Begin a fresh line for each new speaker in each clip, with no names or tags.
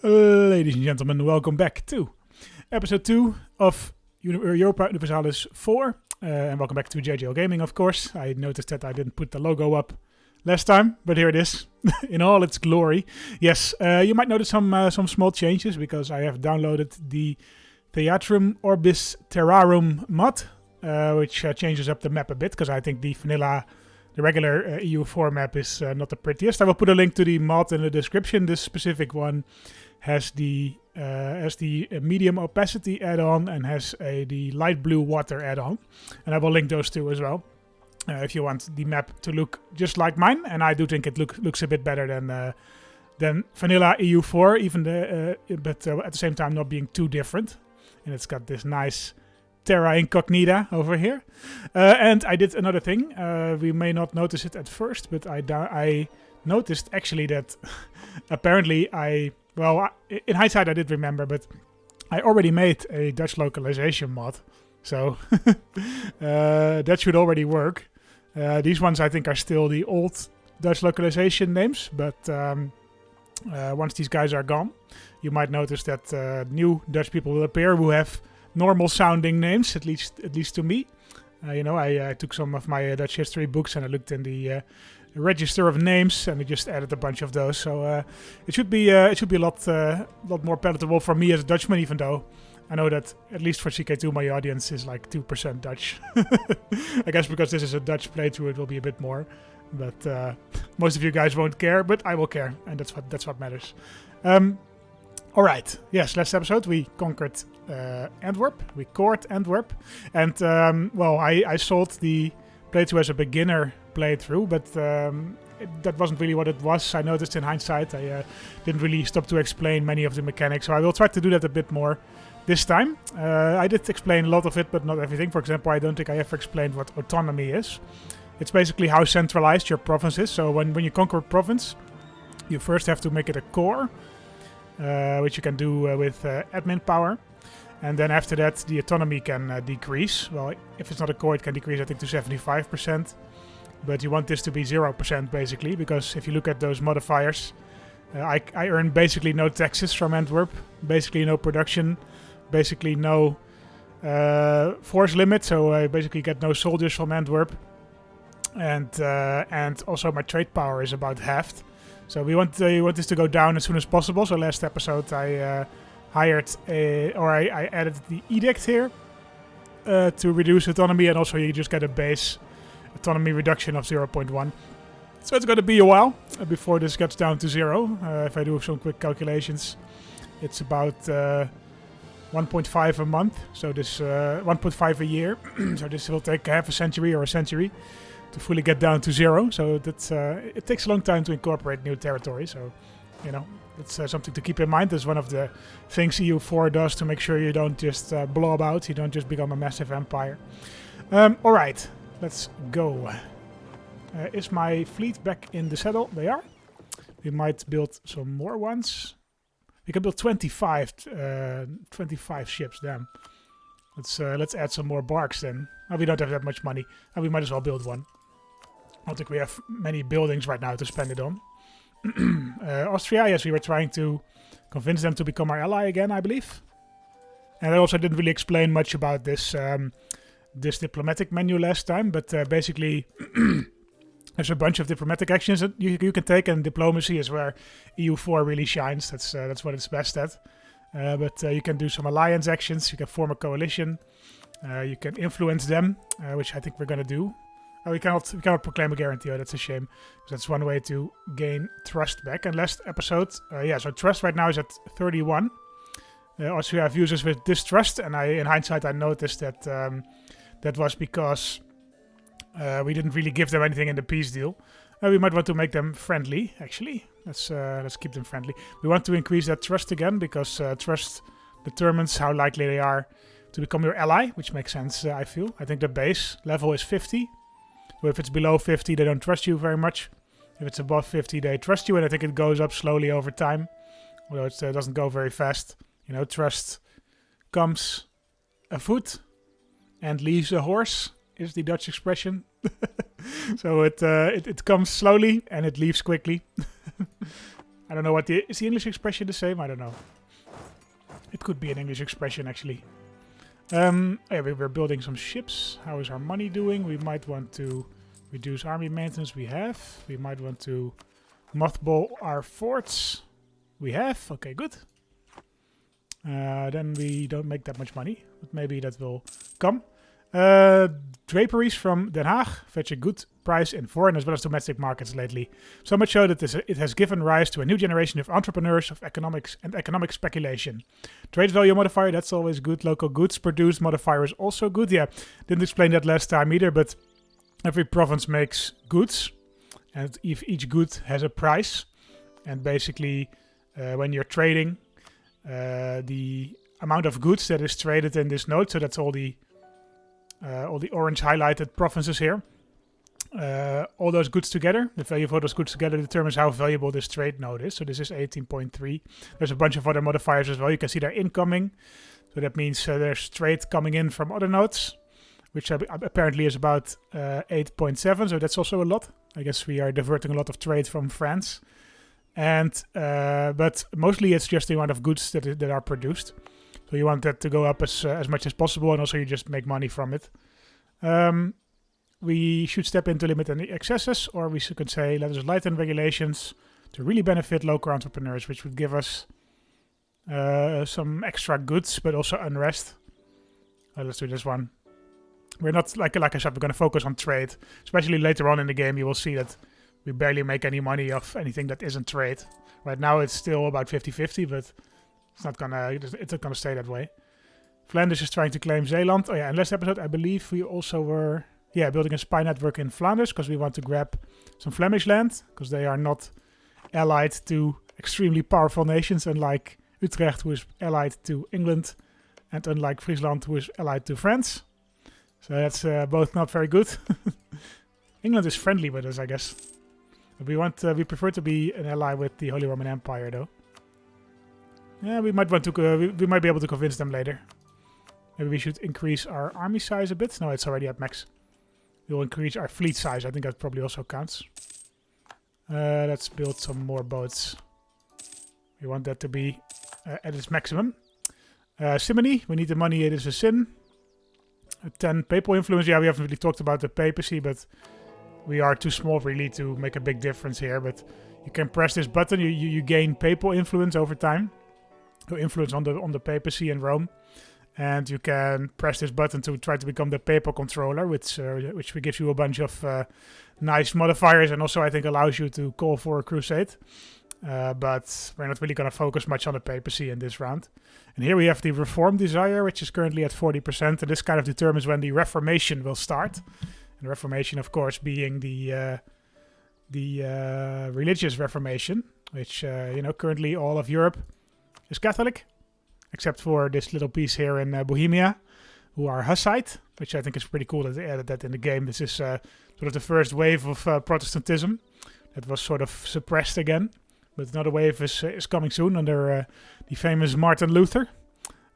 Ladies and gentlemen, welcome back to episode 2 of Europa Universalis IV. And welcome back to JJL Gaming, of course. I noticed that I didn't put the logo up last time, but here it is, in all its glory. Yes, you might notice some small changes, because I have downloaded the Theatrum Orbis Terrrarum mod, which changes up the map a bit, because I think the regular EU4 map is not the prettiest. I will put a link to the mod in the description. This specific one has the medium opacity add-on and has the light blue water add-on. And I will link those two as well. If you want the map to look just like mine, and I do think it looks a bit better than vanilla EU4, but at the same time not being too different. And it's got this nice terra incognita over here. And I did another thing. We may not notice it at first, but I noticed actually that apparently in hindsight I did remember, but I already made a Dutch localization mod. So that should already work. These ones I think are still the old Dutch localization names, but once these guys are gone, you might notice that new Dutch people will appear who have normal sounding names, at least to me. I took some of my Dutch history books and I looked in the register of names, and I just added a bunch of those. So it should be a lot more palatable for me as a Dutchman, even though I know that at least for CK2 my audience is like 2% Dutch. I guess because this is a Dutch playthrough, it will be a bit more. But most of you guys won't care, but I will care, and that's what matters. All right. Yes, last episode we conquered Antwerp. We cored Antwerp. And, I sold the playthrough as a beginner playthrough, but that wasn't really what it was. I noticed in hindsight I didn't really stop to explain many of the mechanics, so I will try to do that a bit more this time. I did explain a lot of it, but not everything. For example, I don't think I ever explained what autonomy is. It's basically how centralized your province is. So when you conquer a province, you first have to make it a core, which you can do with admin power. And then after that, the autonomy can decrease. Well, if it's not a core, it can decrease, I think, to 75%. But you want this to be 0%, basically, because if you look at those modifiers, I earn basically no taxes from Antwerp, basically no production, basically no force limit, so I basically get no soldiers from Antwerp. And also my trade power is about halved. So we want this to go down as soon as possible. So last episode I I added the edict here to reduce autonomy, and also you just get a base autonomy reduction of 0.1. So it's going to be a while before this gets down to 0. If I do some quick calculations, it's about 1.5 a month. So this 1.5 a year. So this will take half a century or a century to fully get down to 0. So that's it takes a long time to incorporate new territory. So that's something to keep in mind. That's one of the things EU4 does to make sure you don't just blob out. You don't just become a massive empire. All right, let's go. Is my fleet back in the saddle? They are. We might build some more ones. We can build 25 ships. Damn. Let's add some more barks then. We don't have that much money, and we might as well build one. I don't think we have many buildings right now to spend it on. Austria, yes, we were trying to convince them to become our ally again, I believe. And I also didn't really explain much about this diplomatic menu last time, but basically there's a bunch of diplomatic actions that you can take, and diplomacy is where EU4 really shines. That's what it's best at. But you can do some alliance actions, you can form a coalition, you can influence them, which I think we're going to do. We cannot proclaim a guarantee. Oh, that's a shame. That's one way to gain trust back. And last episode, so trust right now is at 31. Also, you have users with distrust, and in hindsight, I noticed that that was because we didn't really give them anything in the peace deal. We might want to make them friendly, actually. Let's keep them friendly. We want to increase that trust again, because trust determines how likely they are to become your ally, which makes sense, I feel. I think the base level is 50. So if it's below 50, they don't trust you very much. If it's above 50, they trust you, and I think it goes up slowly over time. Although it doesn't go very fast. Trust comes afoot and leaves a horse, is the Dutch expression. So it comes slowly and it leaves quickly. I don't know what is the English expression the same? I don't know. It could be an English expression actually. Yeah, we're building some ships. How is our money doing? We might want to reduce army maintenance. We have. We might want to mothball our forts. We have. Okay, good. Then we don't make that much money, but maybe that will come. Draperies from Den Haag fetch a good price in foreign as well as domestic markets lately. So much so that it has given rise to a new generation of entrepreneurs of economics and economic speculation. Trade value modifier, that's always good. Local goods produced modifier is also good. Yeah, didn't explain that last time either, but every province makes goods, and if each good has a price. And basically, when you're trading, the amount of goods that is traded in this node, so that's all the orange highlighted provinces here. All those goods together, the value of all those goods together determines how valuable this trade node is. So this is 18.3. There's a bunch of other modifiers as well. You can see they're incoming. So that means there's trade coming in from other nodes, which apparently is about 8.7. So that's also a lot. I guess we are diverting a lot of trade from France. And but mostly it's just the amount of goods that are produced. So you want that to go up as much as possible, and also you just make money from it. We should step in to limit any excesses, or we could say let us lighten regulations to really benefit local entrepreneurs, which would give us some extra goods, but also unrest. Let's do this one. We're not, like I said, we're going to focus on trade. Especially later on in the game, you will see that we barely make any money off anything that isn't trade. Right now it's still about 50-50, but it's not gonna stay that way. Flanders is trying to claim Zeeland. Oh yeah, and last episode I believe we also were building a spy network in Flanders because we want to grab some Flemish land because they are not allied to extremely powerful nations, unlike Utrecht, who is allied to England, and unlike Friesland, who is allied to France. So that's both not very good. England is friendly with us, I guess. But we prefer to be an ally with the Holy Roman Empire, though. Yeah, we might want to. We might be able to convince them later. Maybe we should increase our army size a bit. No, it's already at max. We'll increase our fleet size. I think that probably also counts. Let's build some more boats. We want that to be at its maximum. Simony, we need the money. It is a sin. 10 papal influence. Yeah, we haven't really talked about the papacy, but we are too small really to make a big difference here. But you can press this button. You gain papal influence over time. So influence on the papacy in Rome. And you can press this button to try to become the papal controller, which gives you a bunch of nice modifiers, and also I think allows you to call for a crusade. But we're not really going to focus much on the papacy in this round. And here we have the reform desire, which is currently at 40%, and this kind of determines when the Reformation will start. And the Reformation, of course, being the religious Reformation, which currently all of Europe is Catholic. Except for this little piece here in Bohemia, who are Hussite, which I think is pretty cool that they added that in the game. This is sort of the first wave of Protestantism that was sort of suppressed again. But another wave is coming soon under the famous Martin Luther.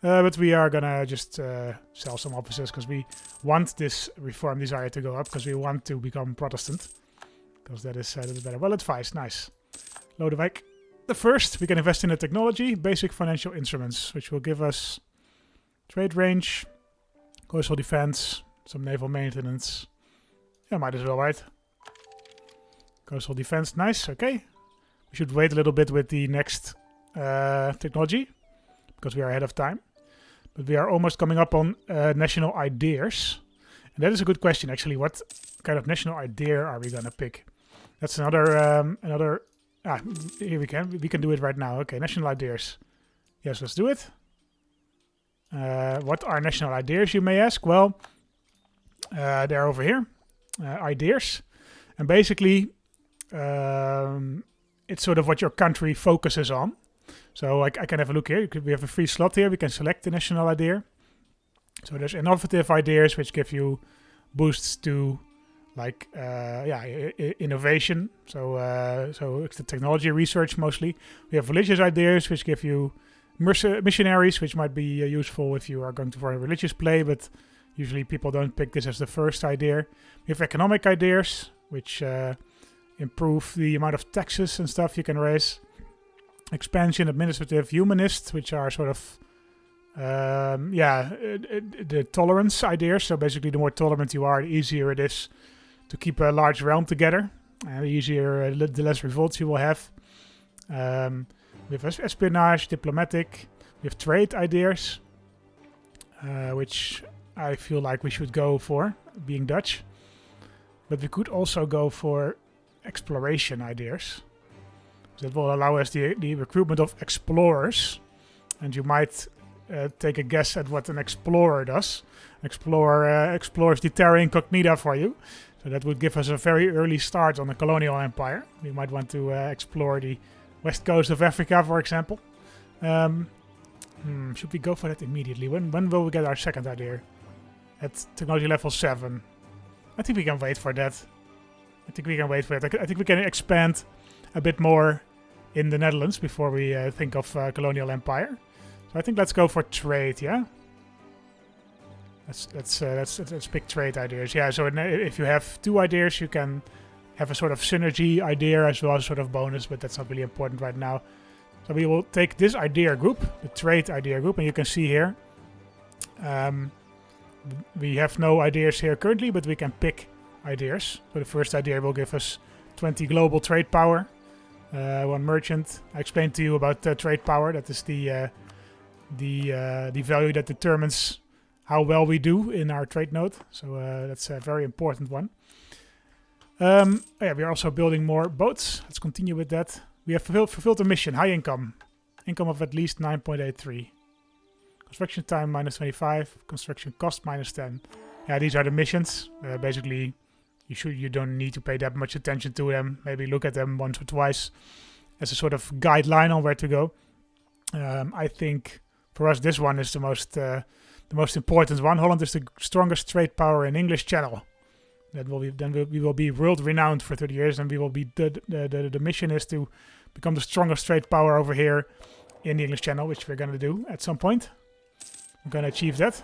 But we are going to just sell some offices because we want this reform desire to go up, because we want to become Protestant. Because that is better. Well advised, nice. Lodewijk. The first, we can invest in the technology, basic financial instruments, which will give us trade range, coastal defense, some naval maintenance. Yeah, might as well, right? Coastal defense, nice, okay. We should wait a little bit with the next technology, because we are ahead of time. But we are almost coming up on national ideas. And that is a good question, actually. What kind of national idea are we going to pick? That's another... here we can do it right now. Okay, national ideas. Yes, let's do it. What are national ideas, you may ask? Well, they're over here. Ideas. And basically, it's sort of what your country focuses on. So I can have a look here. We have a free slot here. We can select the national idea. So there's innovative ideas, which give you boosts to innovation. So it's the technology research mostly. We have religious ideas, which give you missionaries, which might be useful if you are going for a religious play, but usually people don't pick this as the first idea. We have economic ideas, which improve the amount of taxes and stuff you can raise. expansion, administrative, humanist, which are sort of the tolerance ideas. So basically, the more tolerant you are, the easier it is to keep a large realm together, and the easier, the less revolts you will have. We have espionage, diplomatic. We have trade ideas, which I feel like we should go for, being Dutch. But we could also go for exploration ideas. That will allow us the recruitment of explorers. And you might take a guess at what an explorer does. An explorer explores the terra incognita for you. So that would give us a very early start on the colonial empire. We might want to explore the west coast of Africa, for example. Should we go for that immediately? When will we get our second idea? At technology level 7. I think we can wait for that. I think we can expand a bit more in the Netherlands before we think of colonial empire. So I think let's go for trade, yeah? Let's pick trade ideas. Yeah, so if you have 2 ideas, you can have a sort of synergy idea as well as sort of bonus, but that's not really important right now. So we will take this idea group, the trade idea group, and you can see here, we have no ideas here currently, but we can pick ideas. So the first idea will give us 20 global trade power, 1 merchant. I explained to you about trade power. That is the value that determines how well we do in our trade node. So that's a very important one. Yeah, we are also building more boats. Let's continue with that. We have fulfilled the mission. High income. Income of at least 9.83. Construction time minus 25. Construction cost minus 10. Yeah, these are the missions. Basically, you don't need to pay that much attention to them. Maybe look at them once or twice as a sort of guideline on where to go. I think for us this one is the most important one. Holland is the strongest trade power in English Channel. We will be world renowned for 30 years, and we will be the mission is to become the strongest trade power over here in the English Channel, which we're going to do at some point. We're going to achieve that.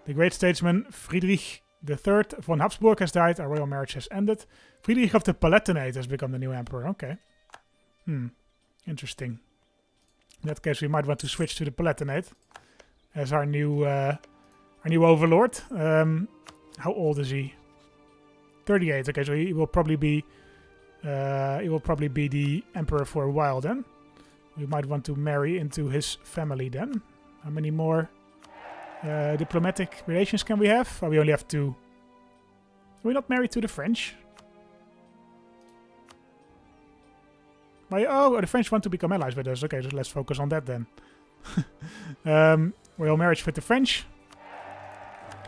The great statesman Friedrich III von Habsburg has died. Our royal marriage has ended. Friedrich of the Palatinate has become the new emperor. Okay. Interesting. In that case, we might want to switch to the Palatinate as our new overlord. How old is he? 38. Okay, so he will probably be the emperor for a while then. We might want to marry into his family then. How many more diplomatic relations can we have? Oh, we only have 2. Are we not married to the French? The French want to become allies with us. Okay, so let's focus on that then. Royal marriage with the French.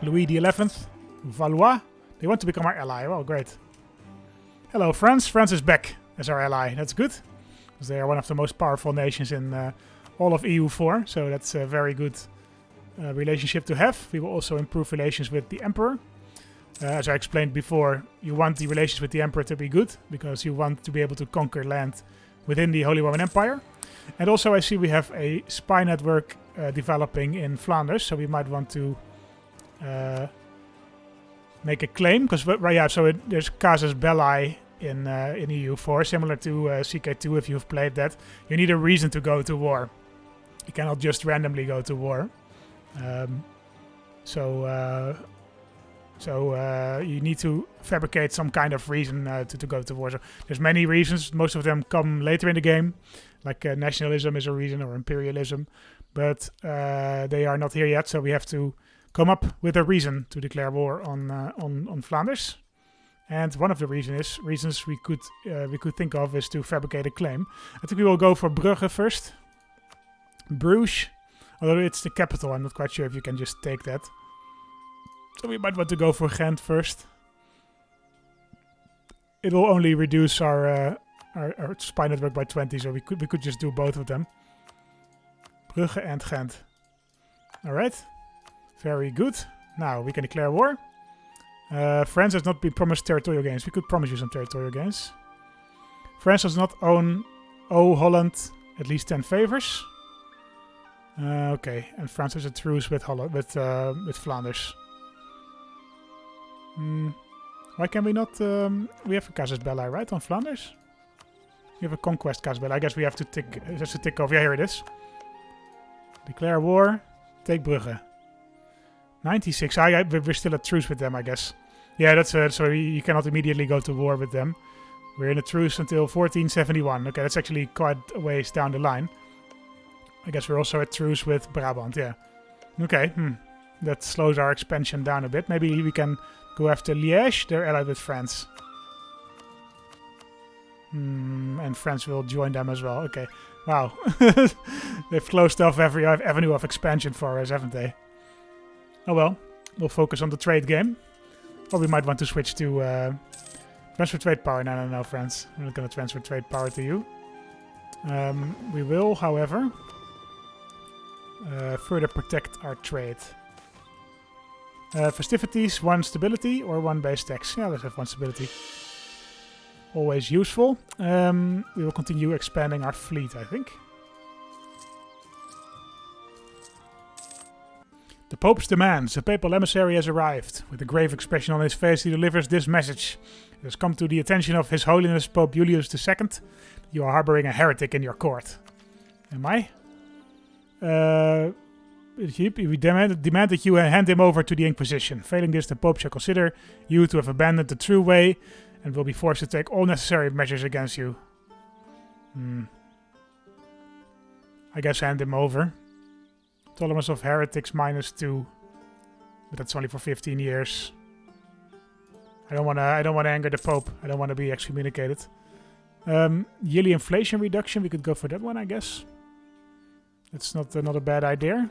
Louis XI, Valois. They want to become our ally. Oh, great. Hello, France. France is back as our ally. That's good, because they are one of the most powerful nations in all of EU4. So that's a very good relationship to have. We will also improve relations with the Emperor. As I explained before, you want the relations with the Emperor to be good, because you want to be able to conquer land within the Holy Roman Empire. And also I see we have a spy network developing in Flanders, so we might want to make a claim, because there's casus belli in EU4, similar to CK2 if you've played that. You need a reason to go to war. You cannot just randomly go to war. So you need to fabricate some kind of reason to go to war. So there's many reasons. Most of them come later in the game, like nationalism is a reason, or imperialism. But they are not here yet, so we have to come up with a reason to declare war on Flanders. And one of the reasons we could think of is to fabricate a claim. I think we will go for Brugge first. Bruges, although it's the capital, I'm not quite sure if you can just take that. So we might want to go for Ghent first. It will only reduce our spy network by 20, so we could just do both of them. Brugge and Ghent. Alright. Very good. Now we can declare war. France has not been promised territorial gains. We could promise you some territorial gains. France does not owe Holland at least 10 favors. Okay, and France has a truce with Holland, with Flanders. Why can we not? We have a casus belli, right, on Flanders? We have a conquest castle, but I guess we have to tick off. Yeah, here it is. Declare war. Take Brugge. 96. We're still at truce with them, I guess. Yeah, that's so you cannot immediately go to war with them. We're in a truce until 1471. Okay, that's actually quite a ways down the line. I guess we're also at truce with Brabant, yeah. Okay, that slows our expansion down a bit. Maybe we can go after Liège. They're allied with France. And France will join them as well. Okay, wow. They've closed off every avenue of expansion for us, haven't they? Oh well, we'll focus on the trade game. Or we might want to switch to transfer trade power. No, France. I'm not going to transfer trade power to you. We will, however, further protect our trade. Festivities, 1 stability or 1 base tax. Yeah, let's have 1 stability. Always useful. We will continue expanding our fleet, I think. The Pope's demands. A papal emissary has arrived. With a grave expression on his face, he delivers this message. It has come to the attention of His Holiness Pope Julius II. You are harboring a heretic in your court. Am I? We demand that you hand him over to the Inquisition. Failing this, the Pope shall consider you to have abandoned the true way and will be forced to take all necessary measures against you. I guess hand him over. Tolerance of heretics -2, but that's only for 15 years. I don't want to anger the Pope. I don't want to be excommunicated. Yearly inflation reduction. We could go for that one, I guess. It's not a bad idea.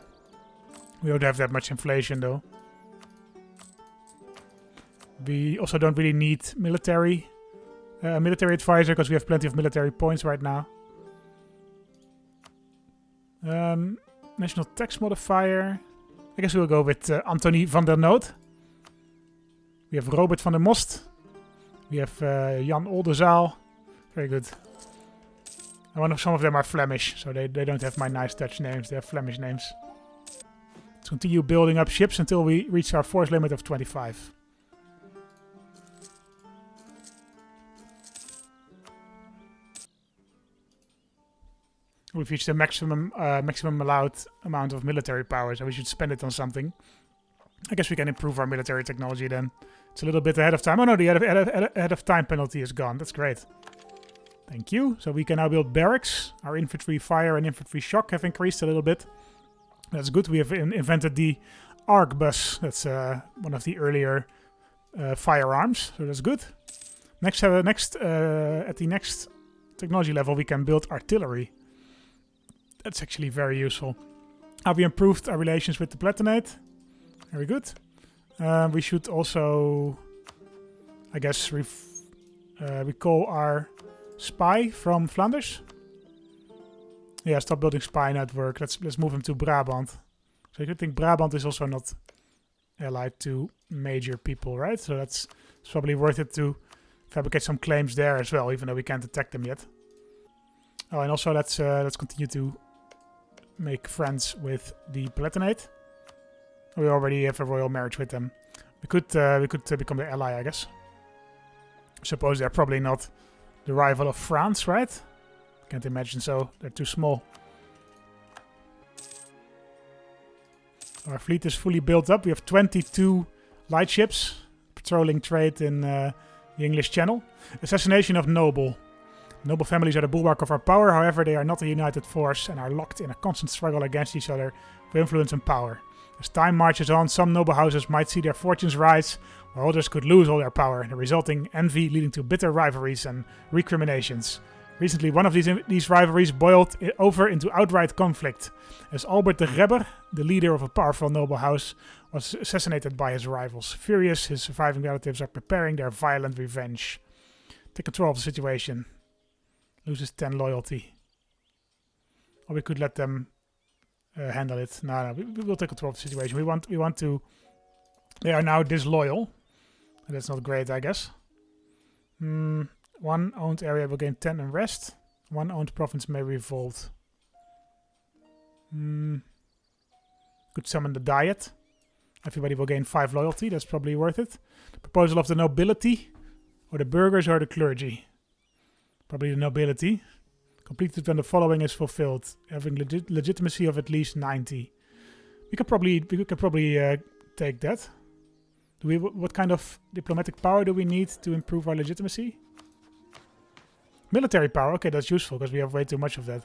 We don't have that much inflation though. We also don't really need military advisor because we have plenty of military points right now. National tax modifier. I guess we'll go with Anthony van der Noot. We have Robert van der Most. We have Jan Oldenzaal. Very good. And some of them are Flemish, so they don't have my nice Dutch names. They have Flemish names. Let's continue building up ships until we reach our force limit of 25. We've reached the maximum allowed amount of military power, so we should spend it on something. I guess we can improve our military technology then. It's a little bit ahead of time. Oh no, the ahead of time penalty is gone. That's great. Thank you. So we can now build barracks. Our infantry fire and infantry shock have increased a little bit. That's good. We have invented the arquebus. That's one of the earlier firearms. So that's good. At the next technology level, we can build artillery. That's actually very useful. Have we improved our relations with the Palatinate? Very good. We should also, I guess, recall our spy from Flanders. Yeah, stop building spy network. Let's move him to Brabant. So I think Brabant is also not allied to major people, right? So it's probably worth it to fabricate some claims there as well, even though we can't attack them yet. Oh, and also let's continue to make friends with the Palatinate. We already have a royal marriage with them. We could become their ally, I guess. Suppose they're probably not the rival of France, right? Can't imagine so. They're too small. Our fleet is fully built up. We have 22 light ships patrolling trade in the English Channel. Assassination of noble. Noble families are the bulwark of our power. However, they are not a united force and are locked in a constant struggle against each other for influence and power. As time marches on, some noble houses might see their fortunes rise, while others could lose all their power, the resulting envy leading to bitter rivalries and recriminations. Recently, one of these rivalries boiled over into outright conflict, as Albert the Rebber, the leader of a powerful noble house, was assassinated by his rivals. Furious, his surviving relatives are preparing their violent revenge. Take control of the situation. Loses 10 loyalty. Or we could let them handle it. No, we will take control of the situation. We want to. They are now disloyal. And that's not great, I guess. One owned area will gain 10 unrest. One owned province may revolt. Could summon the Diet. Everybody will gain 5 loyalty. That's probably worth it. Proposal of the nobility, or the burghers, or the clergy. Probably the nobility. Completed when the following is fulfilled. Having legitimacy of at least 90. We could probably take that. What kind of diplomatic power do we need to improve our legitimacy? Military power. Okay, that's useful because we have way too much of that.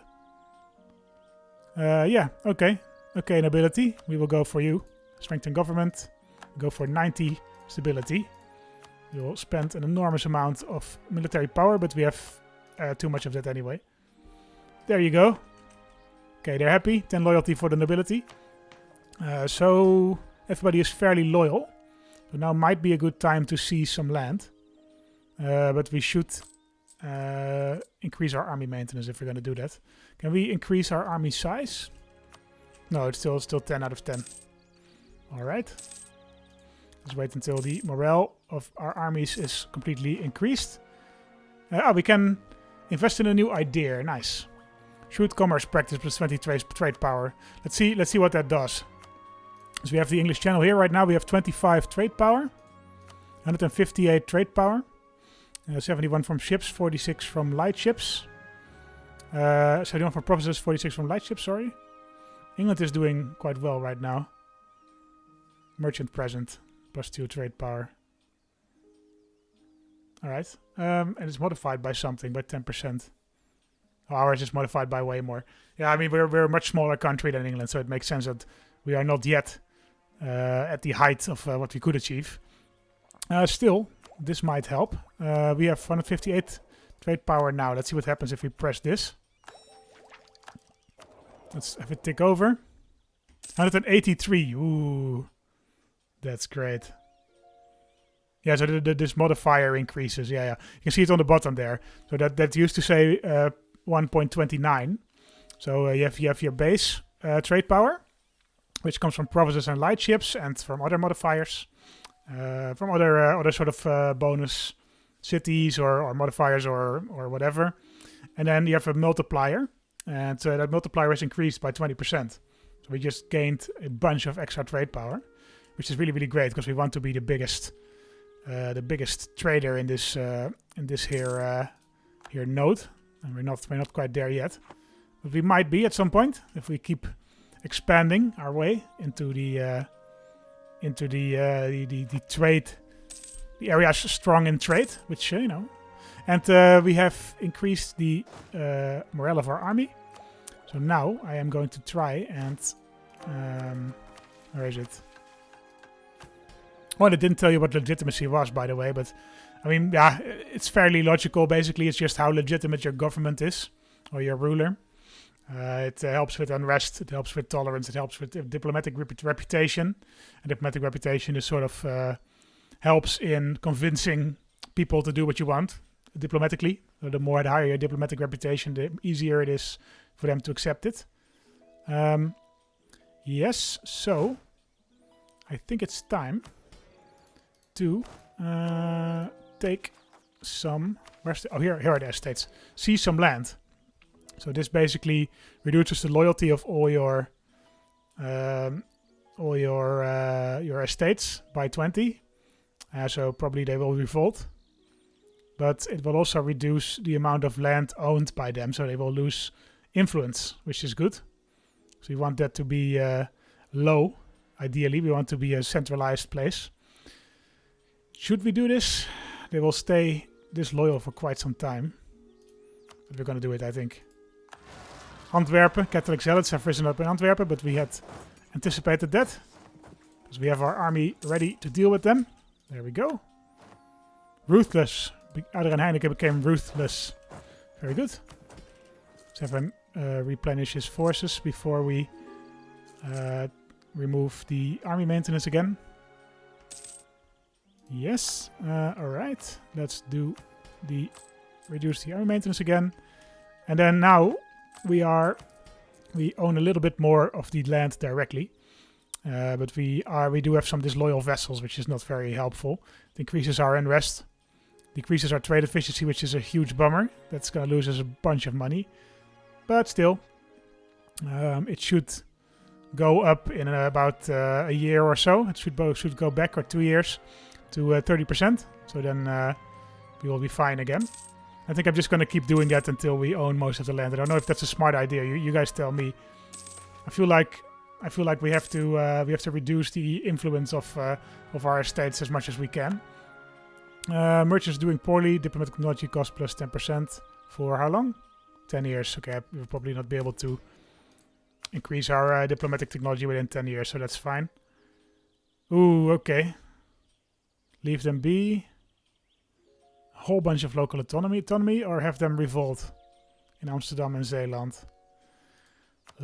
Yeah, okay. Okay, nobility. We will go for you. Strengthen government. Go for 90 stability. We will spend an enormous amount of military power, but we have too much of that anyway. There you go. Okay, they're happy. 10 loyalty for the nobility. So everybody is fairly loyal. So now might be a good time to seize some land. But we should increase our army maintenance if we're going to do that. Can we increase our army size? No, it's still 10 out of 10. Alright. Let's wait until the morale of our armies is completely increased. We can invest in a new idea. Nice. Shoot commerce practice plus 20 trade power. Let's see what that does. So we have the English Channel here. Right now we have 25 trade power. 158 trade power. 71 from ships, 46 from light ships. 71 from provinces, 46 from light ships, sorry. England is doing quite well right now. Merchant present, plus 2 trade power. Alright. And it's modified by something, by 10%. Ours is modified by way more. Yeah, I mean, we're a much smaller country than England, so it makes sense that we are not yet at the height of what we could achieve. Still, this might help. We have 158 trade power now. Let's see what happens if we press this. Let's have it tick over. 183. Ooh, that's great. Yeah, so this modifier increases. Yeah. You can see it on the bottom there. So that used to say 1.29. So you have your base trade power, which comes from provinces and light ships, and from other modifiers, from other sort of bonus cities or modifiers or whatever. And then you have a multiplier, and that multiplier is increased by 20%. So we just gained a bunch of extra trade power, which is really, really great because we want to be the biggest trader in this here node, and we're not quite there yet, but we might be at some point if we keep expanding our way into the trade. The area is strong in trade, which you know, and we have increased the morale of our army. So now I am going to try and where is it? Well, it didn't tell you what legitimacy was, by the way, but I mean, yeah, it's fairly logical. Basically, it's just how legitimate your government is, or your ruler. It helps with unrest, it helps with tolerance, it helps with diplomatic reputation. And diplomatic reputation is sort of helps in convincing people to do what you want diplomatically. So the higher your diplomatic reputation, the easier it is for them to accept it. Yes, so I think it's time to take some. Here are the estates. Seize some land. So this basically reduces the loyalty of all your estates by 20. So probably they will revolt, but it will also reduce the amount of land owned by them. So they will lose influence, which is good. So we want that to be low. Ideally, we want to be a centralized place. Should we do this? They will stay disloyal for quite some time. But we're going to do it, I think. Antwerpen, Catholic zealots have risen up in Antwerpen, but we had anticipated that. Because we have our army ready to deal with them. There we go. Ruthless. Adrian Heineken became ruthless. Very good. Let's have him replenish his forces before we remove the army maintenance again. Yes. Alright. Let's do reduce the army maintenance again. And then now we own a little bit more of the land directly. But we do have some disloyal vassals, which is not very helpful. It increases our unrest. Decreases our trade efficiency, which is a huge bummer. That's going to lose us a bunch of money. But still, it should go up in about a year or so. It should go back, or 2 years, to 30%. So then we will be fine again. I think I'm just going to keep doing that until we own most of the land. I don't know if that's a smart idea. You guys tell me. I feel like we have to reduce the influence of our estates as much as we can. Merchants doing poorly. Diplomatic technology cost plus 10% for how long? 10 years. Okay, we'll probably not be able to increase our diplomatic technology within 10 years, so that's fine. Ooh, okay. Leave them be. A whole bunch of local autonomy, or have them revolt in Amsterdam and Zeeland.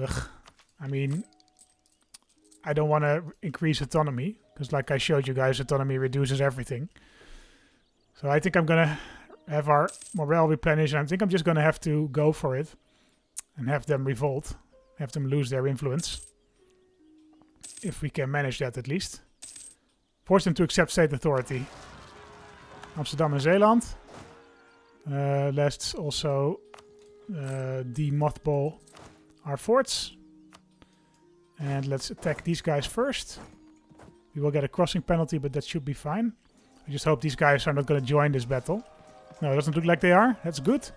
Ugh. I mean, I don't want to increase autonomy, because like I showed you guys, autonomy reduces everything. So I think I'm going to have our morale replenished, and I think I'm just going to have to go for it and have them revolt, have them lose their influence. If we can manage that at least. Force them to accept state authority. Amsterdam and Zeeland. Let's also demothball our forts. And let's attack these guys first. We will get a crossing penalty, but that should be fine. I just hope these guys are not going to join this battle. No, it doesn't look like they are. That's good.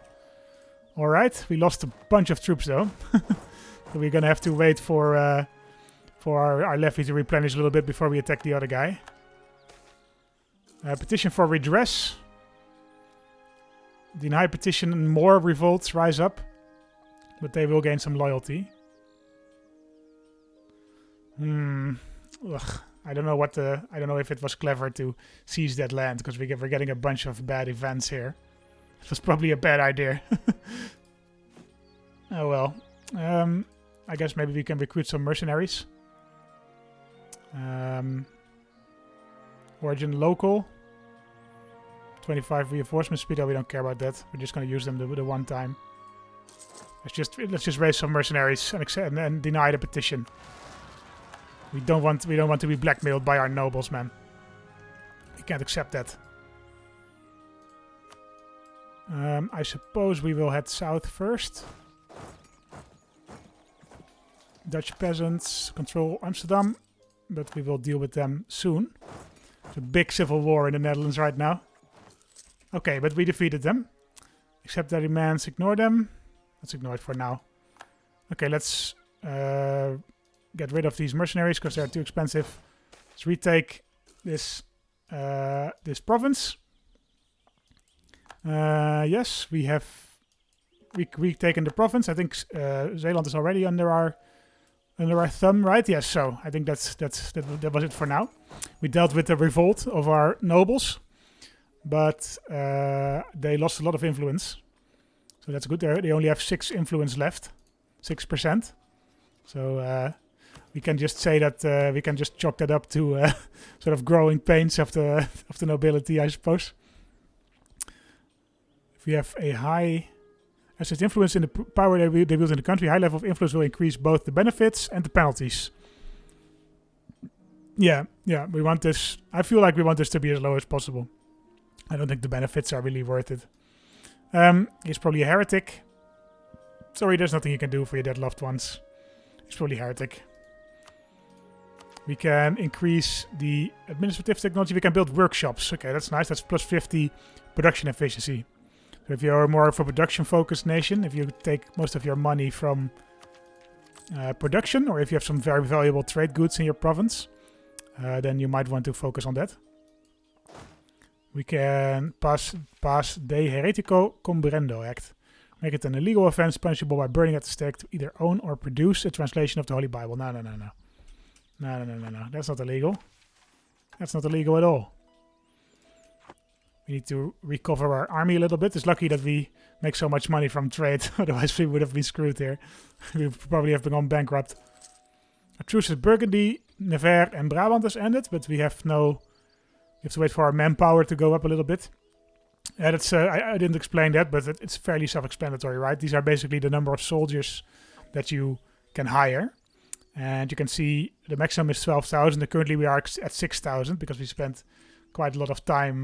Alright, we lost a bunch of troops though. So we're going to have to wait for our levy to replenish a little bit before we attack the other guy. Petition for redress. Deny petition and more revolts rise up. But they will gain some loyalty. Ugh. I don't know if it was clever to seize that land, because we're getting a bunch of bad events here. It was probably a bad idea. Oh well. I guess maybe we can recruit some mercenaries. Origin local. 25 reinforcement speed. Oh, we don't care about that. We're just going to use them the one time. Let's just raise some mercenaries and deny the petition. We don't want to be blackmailed by our nobles, man. We can't accept that. I suppose we will head south first. Dutch peasants control Amsterdam, but we will deal with them soon. It's a big civil war in the Netherlands right now. Okay, but we defeated them. Accept their demands, ignore them. Let's ignore it for now. Okay, let's get rid of these mercenaries because they're too expensive. Let's retake this this province. Yes, we have retaken the province. I think Zeeland is already under our thumb, right? Yes. So I think that was it for now. We dealt with the revolt of our nobles, but they lost a lot of influence. So that's good. They only have 6 influence left, 6%. So we can just say that we can just chalk that up to sort of growing pains of the nobility, I suppose. If we have a high asset influence in the power they wield in the country, high level of influence will increase both the benefits and the penalties. Yeah, we want this. I feel like we want this to be as low as possible. I don't think the benefits are really worth it. He's probably a heretic. Sorry, there's nothing you can do for your dead loved ones. He's probably a heretic. We can increase the administrative technology. We can build workshops. Okay, that's nice. That's plus 50 production efficiency. So if you're more of a production-focused nation, if you take most of your money from production, or if you have some very valuable trade goods in your province, then you might want to focus on that. We can pass De Heretico Combrendo Act. Make it an illegal offense punishable by burning at the stake to either own or produce a translation of the Holy Bible. No. No. That's not illegal. That's not illegal at all. We need to recover our army a little bit. It's lucky that we make so much money from trade. Otherwise we would have been screwed here. We would probably have gone bankrupt. Our truce with Burgundy, Nevers and Brabant has ended, but we have no... We have to wait for our manpower to go up a little bit. That's I didn't explain that, but it's fairly self-explanatory, right? These are basically the number of soldiers that you can hire. And you can see the maximum is 12,000. Currently we are at 6,000 because we spent quite a lot of time,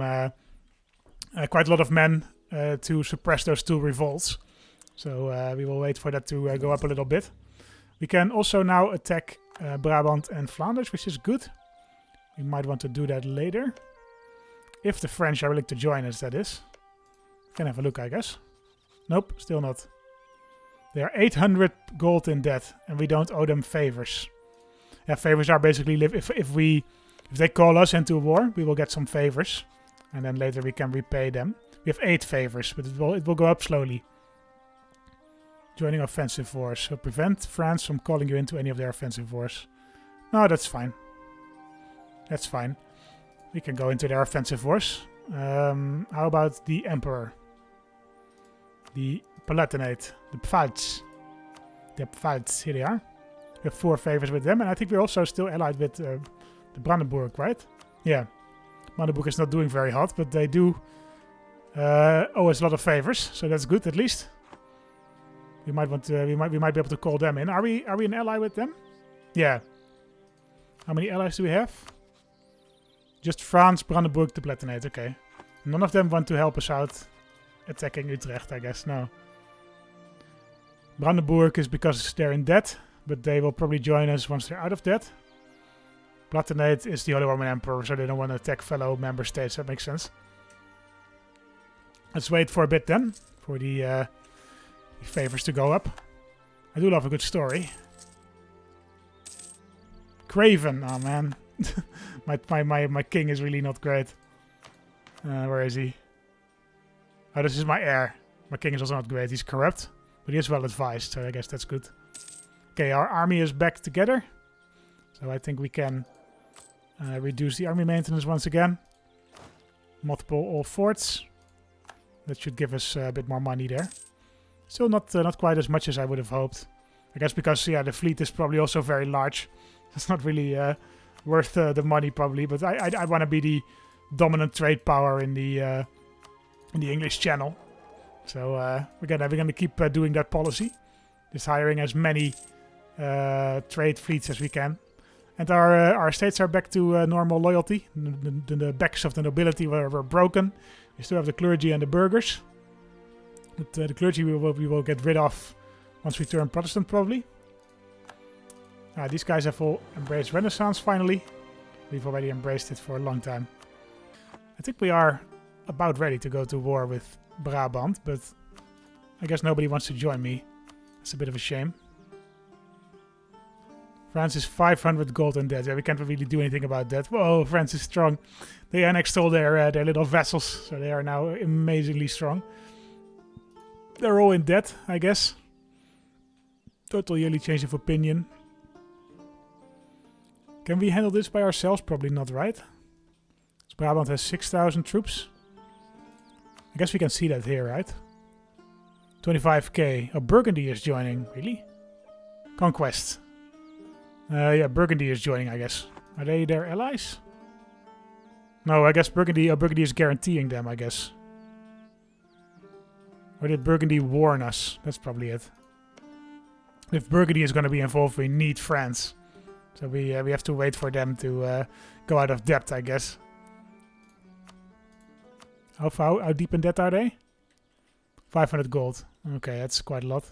quite a lot of men to suppress those 2 revolts. So we will wait for that to go up a little bit. We can also now attack Brabant and Flanders, which is good. We might want to do that later. If the French are willing to join us, that is. Can have a look, I guess. Nope, still not. They are 800 gold in debt, and we don't owe them favors. Yeah, favors are basically if they call us into a war, we will get some favors, and then later we can repay them. We have 8 favors, but it will go up slowly. Joining offensive wars, so prevent France from calling you into any of their offensive wars. No, that's fine. That's fine. We can go into their offensive wars. How about the Emperor? The Palatinate. The Pfalz. The Pfalz, here they are. We have 4 favors with them, and I think we're also still allied with the Brandenburg, right? Yeah. Brandenburg is not doing very hot, but they do owe us a lot of favors, so that's good at least. We might want to, we might be able to call them in. Are we an ally with them? Yeah. How many allies do we have? Just France, Brandenburg, the Palatinate. Okay. None of them want to help us out attacking Utrecht, I guess. No. Brandenburg is because they're in debt, but they will probably join us once they're out of debt. Palatinate is the Holy Roman Emperor, so they don't want to attack fellow member states. That makes sense. Let's wait for a bit then, for the favors to go up. I do love a good story. Craven, oh man. my king is really not great. Where is he? Oh, this is my heir. My king is also not great. He's corrupt, but he is well advised, so I guess that's good. Okay, our army is back together. So I think we can reduce the army maintenance once again. Multiple all forts. That should give us a bit more money there. Still not quite as much as I would have hoped. I guess because, yeah, the fleet is probably also very large. It's not really worth the money probably, but I want to be the dominant trade power in the English Channel. So we're gonna keep doing that policy, just hiring as many trade fleets as we can. And our states are back to normal loyalty. The backs of the nobility were broken. We still have the clergy and the burghers. But the clergy we will get rid of once we turn Protestant probably. These guys have all embraced Renaissance finally. We've already embraced it for a long time. I think we are about ready to go to war with Brabant, but I guess nobody wants to join me. It's a bit of a shame. France is 500 gold in debt. Yeah, we can't really do anything about that. Whoa, France is strong. They annexed all their little vassals, so they are now amazingly strong. They're all in debt, I guess. Total yearly change of opinion. Can we handle this by ourselves? Probably not, right? So Brabant has 6,000 troops. I guess we can see that here, right? 25k. Oh, Burgundy is joining. Really? Conquest. Yeah, Burgundy is joining, I guess. Are they their allies? No, I guess Burgundy is guaranteeing them, I guess. Or did Burgundy warn us? That's probably it. If Burgundy is going to be involved, we need France. So we have to wait for them to go out of debt, I guess. How deep in debt are they? 500 gold. Okay, that's quite a lot.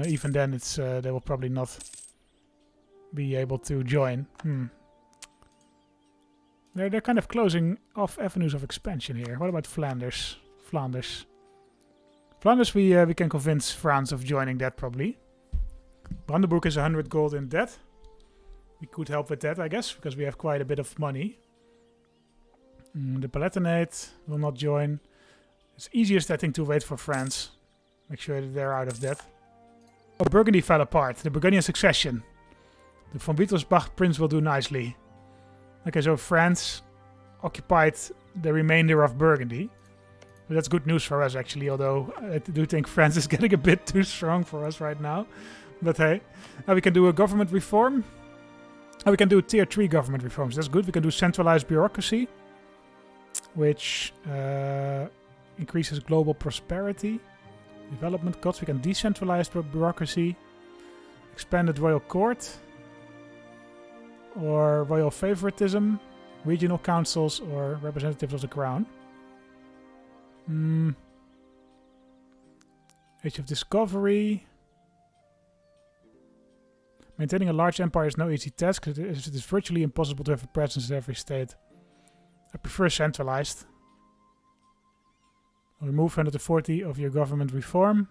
Even then, it's they will probably not be able to join. They're kind of closing off avenues of expansion here. What about Flanders? Flanders, we can convince France of joining that probably. Brandenburg is 100 gold in debt. We could help with that, I guess, because we have quite a bit of money. The Palatinate will not join. It's easiest, I think, to wait for France. Make sure that they're out of debt. Oh, Burgundy fell apart. The Burgundian succession. The von Wittelsbach prince will do nicely. Okay, so France occupied the remainder of Burgundy. But that's good news for us, actually, although I do think France is getting a bit too strong for us right now. But hey, now we can do a government reform. We can do tier 3 government reforms. That's good. We can do centralized bureaucracy, which increases global prosperity. Development costs. We can decentralize bureaucracy. Expanded royal court. Or royal favoritism. Regional councils or representatives of the crown. Age of Discovery. Maintaining a large empire is no easy task. It is virtually impossible to have a presence in every state. I prefer centralized. Remove 140 of your government reform.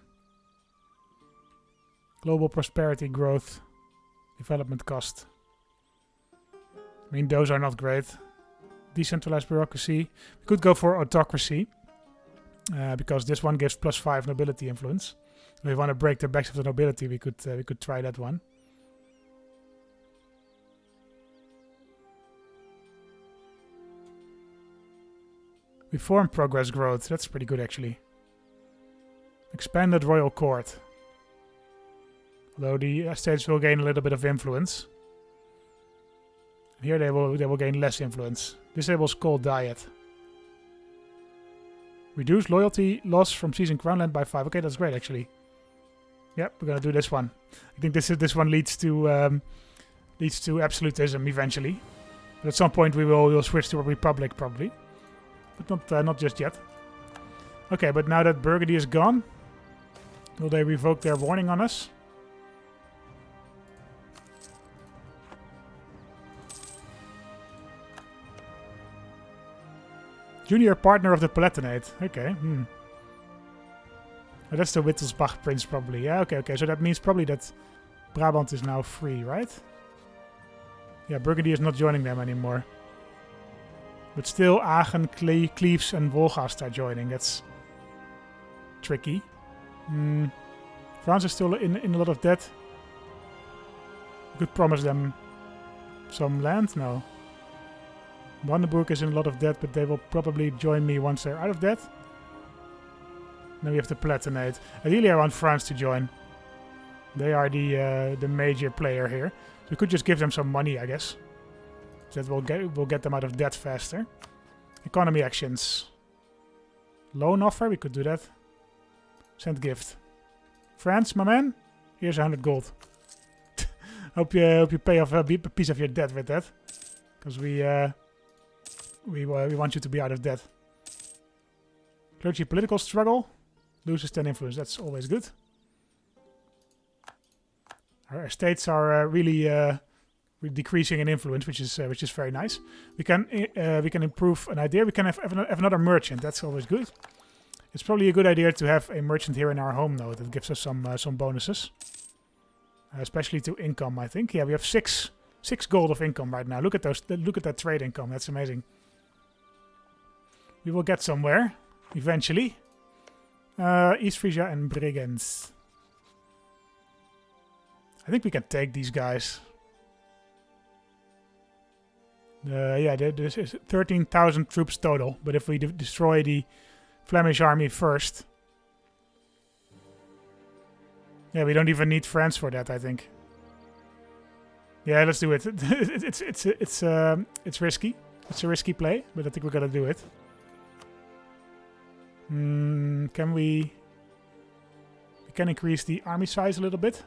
Global prosperity growth. Development cost. I mean, those are not great. Decentralized bureaucracy. We could go for autocracy. Because this one gives +5 nobility influence. If we want to break the backs of the nobility, we could try that one. Reform progress growth. That's pretty good actually. Expanded royal court. Although the estates will gain a little bit of influence. Here they will gain less influence. Disables cold diet. Reduce loyalty loss from seizing crown land by 5. Okay, that's great actually. Yep, we're gonna do this one. I think this one leads to absolutism eventually. But at some point we'll switch to a republic probably. But not just yet. Okay, but now that Burgundy is gone, will they revoke their warning on us? Junior partner of the Palatinate. Okay. Oh, that's the Wittelsbach prince probably. Yeah, okay. So that means probably that Brabant is now free, right? Yeah, Burgundy is not joining them anymore. But still, Aachen, Cleves and Wolgast are joining. That's tricky. France is still in a lot of debt. We could promise them some land? No. Brandenburg is in a lot of debt, but they will probably join me once they're out of debt. Then we have the Palatinate. Ideally, I want France to join. They are the major player here. So we could just give them some money, I guess. So that will get them out of debt faster. Economy actions. Loan offer, we could do that. Send gift. France, my man, here's 100 gold. hope you pay off a piece of your debt with that, because we want you to be out of debt. Clergy political struggle. Loses 10 influence. That's always good. Our estates are really decreasing in influence, which is very nice. We can improve an idea. We can have another merchant. That's always good. It's probably a good idea to have a merchant here in our home node. That gives us some bonuses, especially to income. I think. Yeah, we have six gold of income right now. Look at those. Look at that trade income. That's amazing. We will get somewhere eventually. East Frisia and Bregenz. I think we can take these guys. Yeah, there's 13,000 troops total. But if we destroy the Flemish army first... Yeah, we don't even need France for that, I think. Yeah, let's do it. It's risky. It's a risky play, but I think we're gonna do it. Can we can increase the army size a little bit.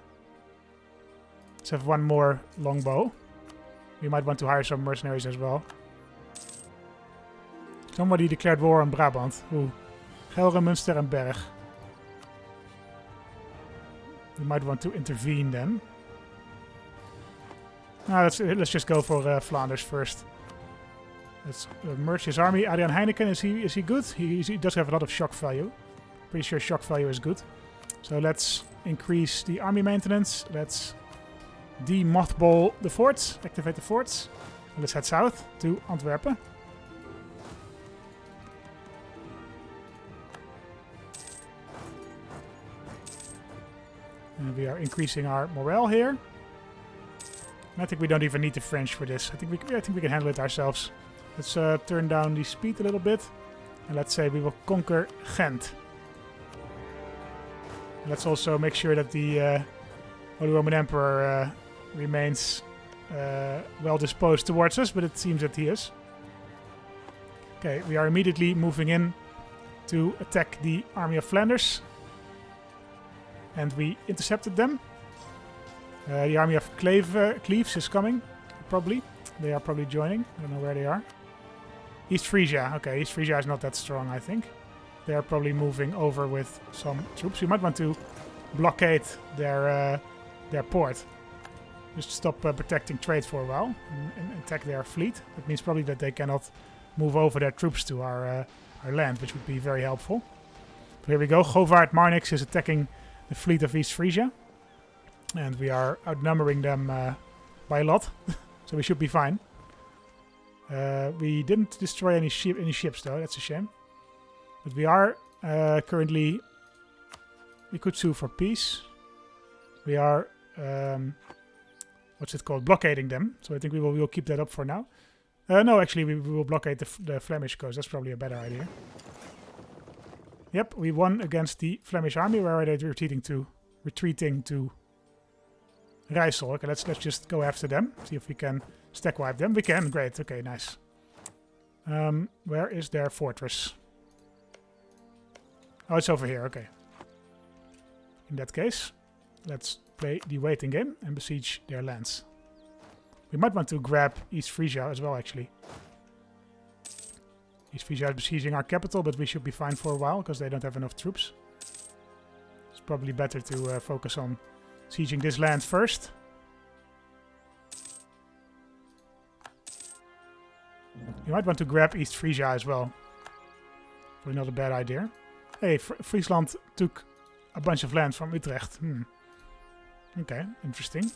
Let's have one more longbow. We might want to hire some mercenaries as well. Somebody declared war on Brabant. Ooh. Gelre, Münster and Berg. We might want to intervene then. Let's just go for Flanders first. Let's merge his army. Adrian Heineken, is he good? He does have a lot of shock value. Pretty sure shock value is good. So let's increase the army maintenance. Let's de-mothball the forts. Activate the forts. And let's head south to Antwerpen. And we are increasing our morale here. And I think we don't even need the French for this. I think we can handle it ourselves. Let's turn down the speed a little bit. And let's say we will conquer Ghent. And let's also make sure that the Holy Roman Emperor remains well disposed towards us, but it seems that he is. Okay, we are immediately moving in to attack the army of Flanders. And we intercepted them. The army of Cleves is coming, probably. They are probably joining. I don't know where they are. East Frisia. Okay, East Frisia is not that strong, I think. They are probably moving over with some troops. We might want to blockade their port. Just stop protecting trade for a while and attack their fleet. That means probably that they cannot move over their troops to our land, which would be very helpful. Here we go. Govard Marnix is attacking the fleet of East Frisia. And we are outnumbering them by a lot. So we should be fine. We didn't destroy any ships though. That's a shame. But we are currently... We could sue for peace. We are... what's it called? Blockading them. So I think we will keep that up for now. No, actually, we will blockade the Flemish coast. That's probably a better idea. Yep, we won against the Flemish army. Where are they retreating to? Retreating to Rijssel. Okay, let's just go after them. See if we can stack wipe them. We can. Great. Okay, nice. Where is their fortress? Oh, it's over here. Okay. In that case, let's play the waiting game and besiege their lands. We might want to grab East Frisia as well, actually. East Frisia is besieging our capital, but we should be fine for a while, because they don't have enough troops. It's probably better to focus on sieging this land first. You might want to grab East Frisia as well. Probably not a bad idea. Hey, Friesland took a bunch of land from Utrecht. Okay, interesting.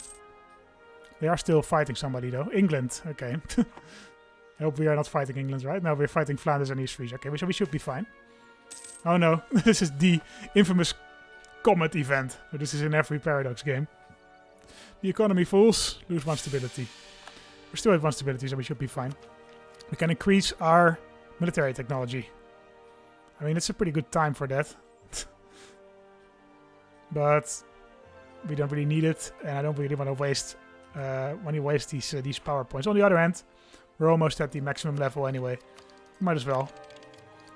They are still fighting somebody though. England, okay. I hope we are not fighting England, right? No, we're fighting Flanders and East Frisia. Okay, so we should be fine. Oh no, this is the infamous Comet event. So this is in every Paradox game. The economy falls, lose 1 stability. We're still at 1 stability, so we should be fine. We can increase our military technology. I mean, it's a pretty good time for that. But we don't really need it, and I don't really want to waste these power points. On the other hand, we're almost at the maximum level anyway. Might as well.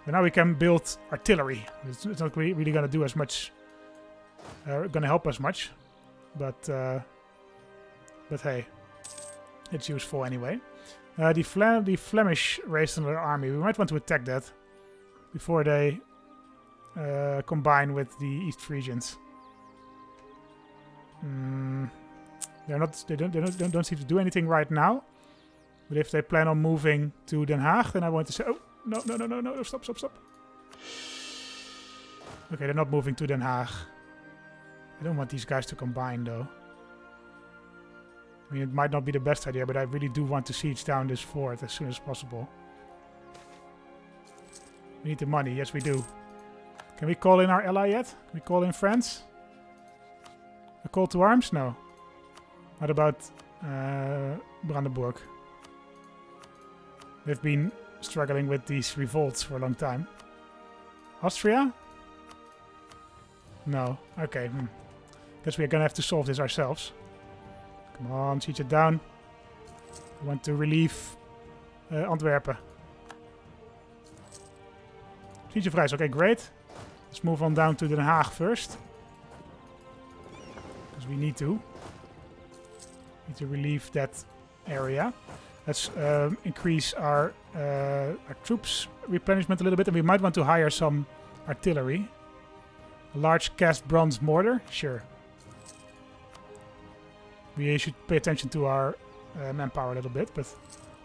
And now we can build artillery. It's not really going to do as much. Going to help us much, but hey, it's useful anyway. The Flemish raised another army. We might want to attack that before they combine with the East Frisians. They don't seem to do anything right now. But if they plan on moving to Den Haag, then I want to say, oh, no, stop. Okay, they're not moving to Den Haag. I don't want these guys to combine, though. I mean, it might not be the best idea, but I really do want to siege down this fort as soon as possible. We need the money. Yes, we do. Can we call in our ally yet? Can we call in France? A call to arms? No. What about Brandenburg? They've been struggling with these revolts for a long time. Austria? No. Okay. Guess we're gonna have to solve this ourselves. Come on, siege it down. We want to relieve Antwerpen. Siege of Rijs. Okay, great. Let's move on down to Den Haag first. Because we need to. Need to relieve that area. Let's increase our troops replenishment a little bit, and we might want to hire some artillery. A large cast bronze mortar, sure. We should pay attention to our manpower a little bit, but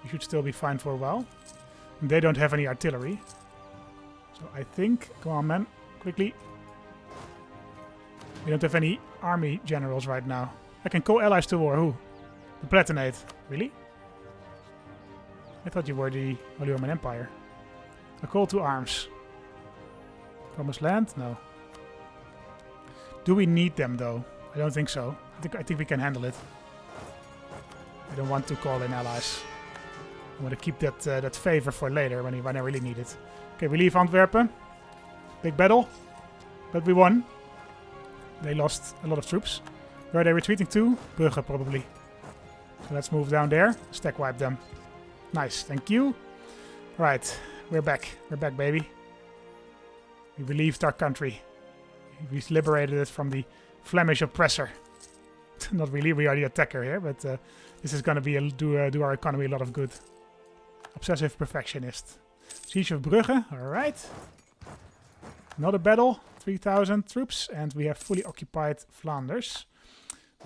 we should still be fine for a while. And they don't have any artillery, so I think, come on, man, quickly. We don't have any army generals right now. I can call allies to war. Who? The Palatinate. Really? I thought you were the Holy Roman Empire. A call to arms. Promised land? No. Do we need them though? I don't think so. I think we can handle it. I don't want to call in allies. I want to keep that favor for later when I really need it. Okay, we leave Antwerpen. Big battle. But we won. They lost a lot of troops. Where are they retreating to? Brugge, probably. So let's move down there. Stack wipe them. Nice, thank you. Right, we're back. We're back, baby. We relieved our country. We liberated it from the Flemish oppressor. Not really, we are the attacker here, but this is going to do our economy a lot of good. Obsessive perfectionist. Siege of Brugge, alright. Another battle, 3,000 troops, and we have fully occupied Flanders.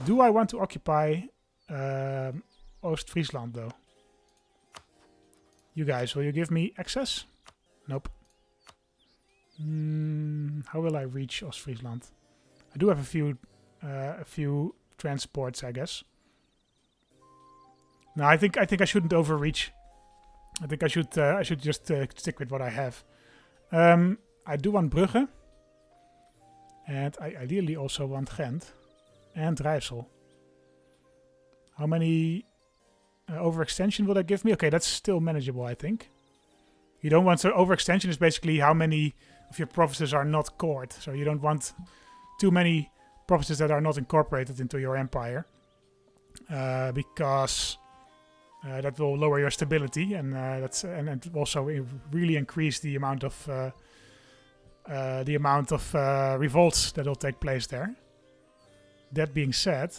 Do I want to occupy Oost-Friesland though? You guys, will you give me access? Nope. How will I reach Ostfriesland? I do have a few transports, I guess. No, I think I shouldn't overreach. I think I should just stick with what I have. I do want Brugge, and I ideally also want Ghent and Rijssel. How many overextension will that give me? Okay, that's still manageable, I think. You don't want, so overextension is basically how many of your provinces are not cored. So you don't want too many provinces that are not incorporated into your empire, because that will lower your stability, and and also really increase the amount of revolts that will take place there. That being said,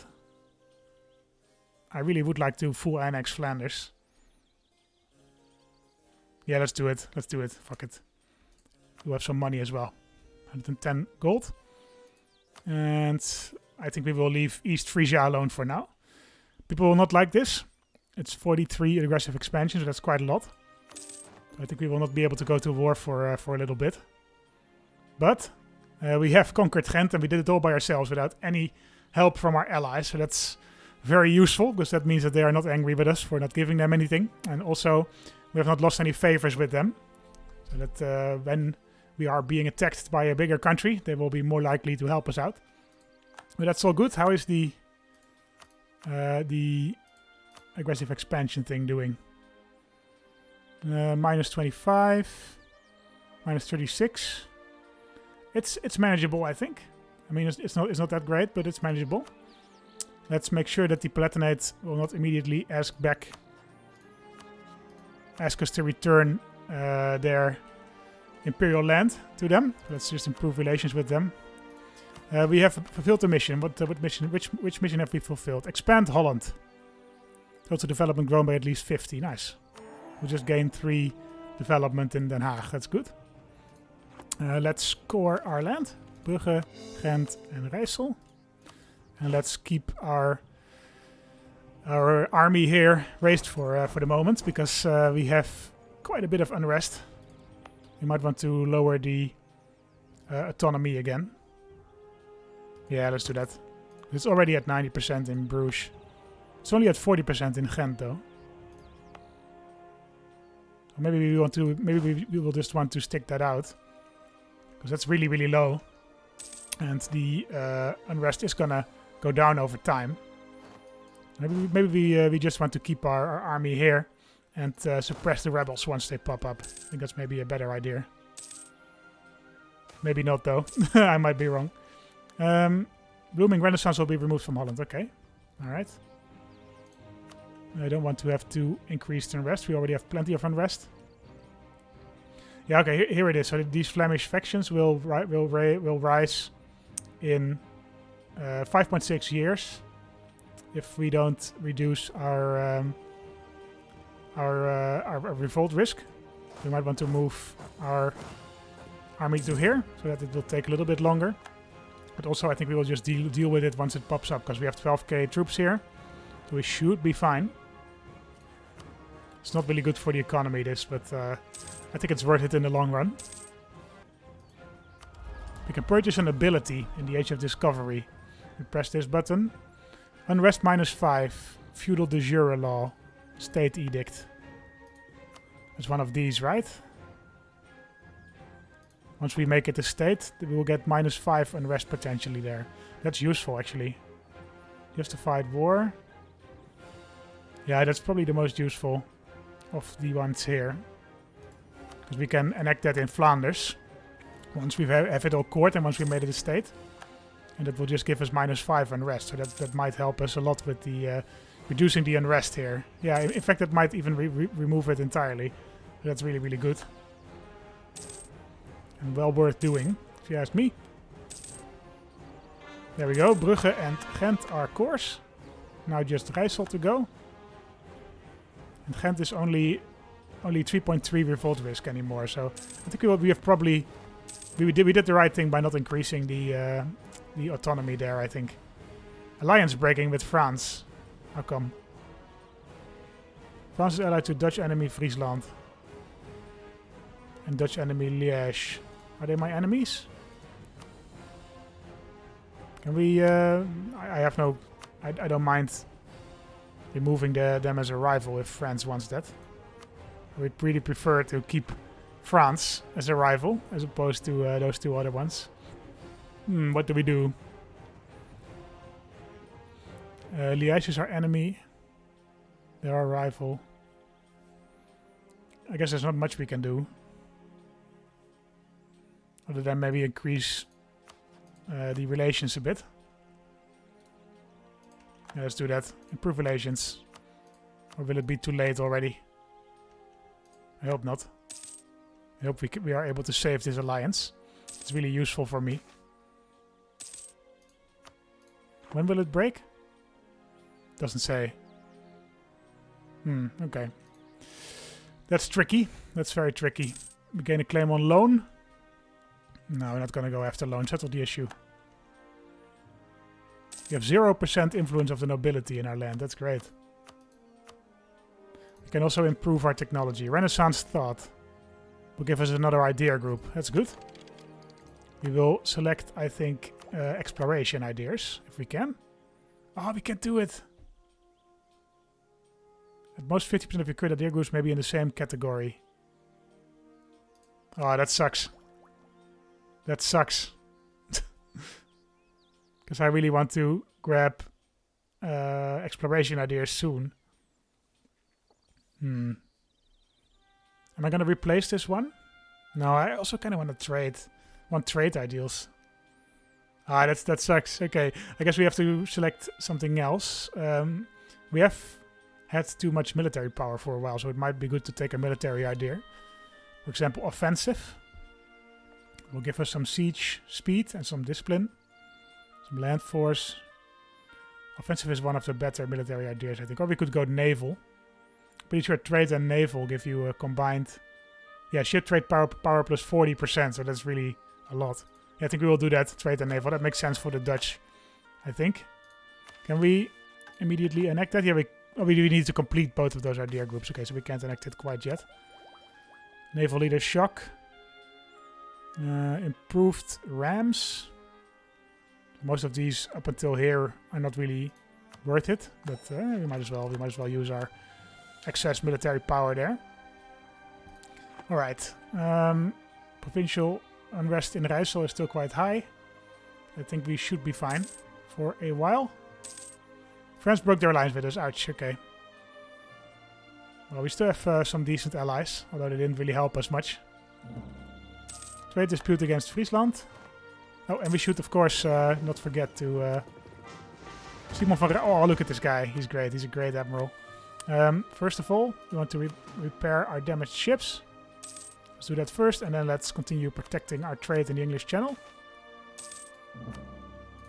I really would like to full annex Flanders. Yeah, let's do it. Let's do it. Fuck it. We'll have some money as well. 110 gold. And I think we will leave East Frisia alone for now. People will not like this. It's 43 aggressive expansion, so that's quite a lot. I think we will not be able to go to war for a little bit. But we have conquered Ghent, and we did it all by ourselves without any help from our allies. So that's very useful, because that means that they are not angry with us for not giving them anything. And also, we have not lost any favors with them. So that when we are being attacked by a bigger country, they will be more likely to help us out. But that's all good. How is the aggressive expansion thing doing? Minus 25, minus 36. It's manageable, I think. I mean, it's not that great, but it's manageable. Let's make sure that the Palatinate will not immediately ask us to return their imperial land to them. Let's just improve relations with them. We have fulfilled the mission. What mission? Which mission have we fulfilled? Expand Holland. Total development grown by at least 50. Nice. We just gained 3 development in Den Haag. That's good. Let's score our land. Brugge, Ghent, and Rijssel. And let's keep our army here raised for the moment, because we have quite a bit of unrest. We might want to lower the autonomy again. Yeah, let's do that. It's already at 90% in Bruges. It's only at 40% in Ghent, though. Or maybe we will just want to stick that out, because that's really, really low, and the unrest is gonna go down over time. Maybe we just want to keep our army here and suppress the rebels once they pop up. I think that's maybe a better idea. Maybe not, though. I might be wrong. Blooming Renaissance will be removed from Holland. Okay. Alright. I don't want to have to increase the unrest. We already have plenty of unrest. Yeah, okay, here it is. So these Flemish factions will rise in 5.6 years if we don't reduce our revolt risk. We might want to move our army to here, so that it will take a little bit longer. But also I think we will just deal with it once it pops up, because we have 12k troops here. So we should be fine. It's not really good for the economy, this, but I think it's worth it in the long run. We can purchase a nobility in the Age of Discovery. We press this button. Unrest -5. Feudal de jure law. State edict. It's one of these, right? Once we make it a state, we will get -5 unrest potentially there. That's useful, actually. Justified war. Yeah, that's probably the most useful of the ones here. Because we can enact that in Flanders. Once we have it all court and once we made it a state. And that will just give us -5 unrest. So that might help us a lot with the reducing the unrest here. Yeah, in fact that might even remove it entirely. So that's really, really good. And well worth doing, if you ask me. There we go. Brugge and Ghent are cores. Now just Rijssel to go. And Ghent is only 3.3 revolt risk anymore. So I think we have probably we did the right thing by not increasing the autonomy there, I think. Alliance breaking with France. How come? France is allied to Dutch enemy Friesland. And Dutch enemy Liège. Are they my enemies? Can we... I have no... I don't mind removing them as a rival if France wants that. I would really prefer to keep France as a rival as opposed to those two other ones. What do we do? Liège is our enemy. They're our rival. I guess there's not much we can do. Other than maybe increase the relations a bit. Yeah, let's do that. Improve relations. Or will it be too late already? I hope not. I hope we are able to save this alliance. It's really useful for me. When will it break? Doesn't say. Okay. That's tricky. That's very tricky. We gain a claim on loan. No, we're not going to go after loan. Settle the issue. We have 0% influence of the nobility in our land. That's great. We can also improve our technology. Renaissance thought will give us another idea group. That's good. We will select, I think, exploration ideas, if we can. Oh, we can do it. At most 50% of your current idea groups may be in the same category. Oh, that sucks. That sucks. Because I really want to grab exploration ideas soon. Am I going to replace this one? No, I also kind of want to trade. Want trade ideals. Ah, that sucks. Okay, I guess we have to select something else. We have had too much military power for a while, so it might be good to take a military idea. For example, offensive. Will give us some siege speed and some discipline. Some land force. Offensive is one of the better military ideas, I think. Or we could go naval. Pretty sure trade and naval give you a combined... Yeah, ship trade power plus 40%, so that's really a lot. Yeah, I think we will do that, trade and naval. That makes sense for the Dutch, I think. Can we immediately enact that? Yeah, we need to complete both of those idea groups. Okay, so we can't enact it quite yet. Naval leader shock. Improved rams. Most of these up until here are not really worth it, but we might as well use our excess military power there. All right. Provincial unrest in Rijssel is still quite high. I think we should be fine for a while. France broke their alliance with us. Ouch. Okay. Well, we still have some decent allies, although they didn't really help us much. Trade dispute against Friesland. Oh, and we should, of course, not forget to... Simon van... Oh, look at this guy. He's great. He's a great admiral. First of all, we want to repair our damaged ships. Let's do that first, and then let's continue protecting our trade in the English Channel.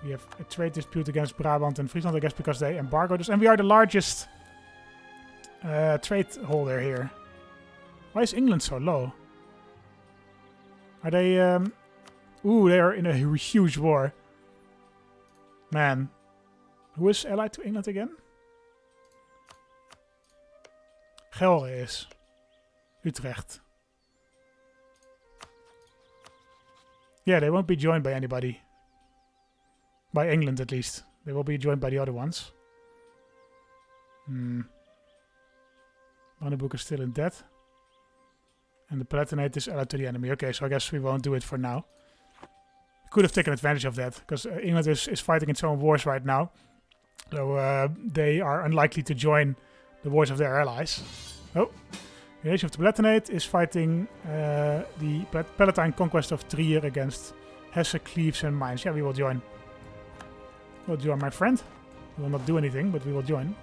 We have a trade dispute against Brabant and Friesland, I guess, because they embargoed us. And we are the largest trade holder here. Why is England so low? Are they... Ooh, they are in a huge war. Man. Who is allied to England again? Gelre is. Utrecht. Yeah, they won't be joined by anybody. By England, at least. They will be joined by the other ones. Brandenburg is still in debt. And the Palatinate is allied to the enemy. Okay, so I guess we won't do it for now. We could have taken advantage of that, because England is fighting its own wars right now. So they are unlikely to join the wars of their allies. Oh, the nation of the Palatinate is fighting the Palatine conquest of Trier against Hesse, Cleves and Mainz. Yeah, we will join. We'll join, my friend. We will not do anything, but we will join.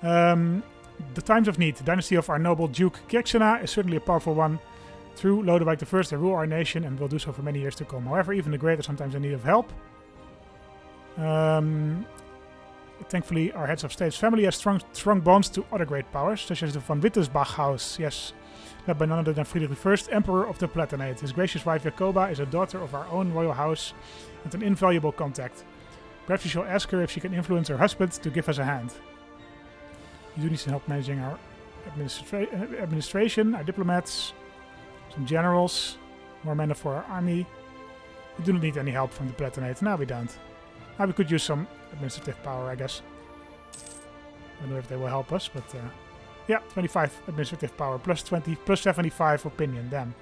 The times of need. The dynasty of our noble Duke Kirksena is certainly a powerful one. Through Lodewijk I, they rule our nation and will do so for many years to come. However, even the great are sometimes in need of help. Thankfully, our heads of state's family has strong bonds to other great powers, such as the von Wittelsbach house, yes, led by none other than Friedrich I, Emperor of the Palatinate. His gracious wife Jacoba is a daughter of our own royal house and an invaluable contact. Perhaps you shall ask her if she can influence her husband to give us a hand. You do need some help managing our administration, our diplomats. Some generals. More mana for our army. We do not need any help from the Palatinate. No, we don't. Now we could use some administrative power, I guess. I don't know if they will help us, but... yeah, 25 administrative power. Plus 20, plus 75 opinion. Damn.